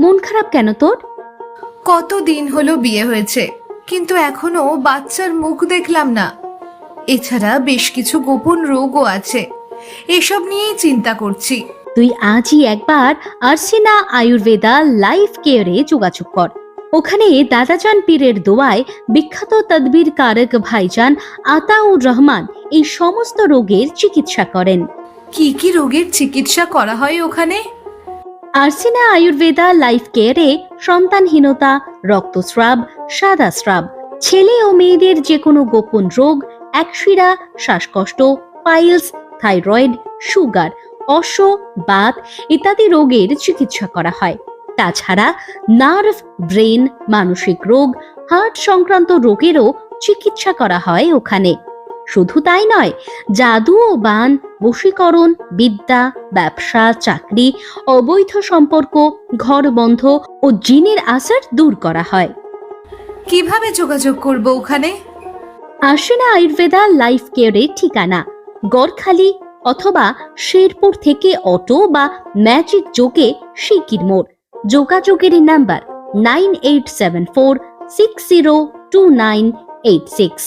মন খারাপ কেন তোর? কতদিন হলো বিয়ে হয়েছে, কিন্তু এখনো বাচ্চার মুখ দেখলাম না। এছাড়া বেশ কিছু গোপন রোগও আছে, এসব নিয়েই চিন্তা করছি। তুই আজই একবার আরসিনা আয়ুর্বেদা লাইফ কেয়ারে যোগাযোগ কর। ওখানে দাদাজান পীরের দোয়ায় বিখ্যাত তদবির কারক ভাইজান আতাউর রহমান এই সমস্ত রোগের চিকিৎসা করেন। কি কি রোগের চিকিৎসা করা হয় ওখানে? আরসিনা আয়ুর্বেদা লাইফ কেয়ারে সন্তানহীনতা, রক্তস্রাব, সাদা স্রাব, ছেলে ও মেয়েদের যে কোনো গোপন রোগ, একশিরা, শ্বাসকষ্ট, পাইলস, থাইরয়েড, সুগার, অশ্ব, বাত ইত্যাদি রোগের চিকিৎসা করা হয়। তাছাড়া নার্ভ, ব্রেন, মানসিক রোগ, হার্ট সংক্রান্ত রোগেরও চিকিৎসা করা হয় ওখানে। শুধু তাই নয়, জাদু ও বান, বশীকরণ, বিদ্যা, ব্যবসা, চাকরি, অবৈধ সম্পর্ক, ঘর বন্ধ ও জিনের আসর দূর করা হয়। কিভাবে যোগাযোগ করব ওখানে? আরসিনা আয়ুর্বেদা লাইফ কেয়ারের ঠিকানা গড়খালি অথবা শেরপুর থেকে অটো বা ম্যাজিক যোগে শিকির মোড়। যোগাযোগের নাম্বার 9874602986।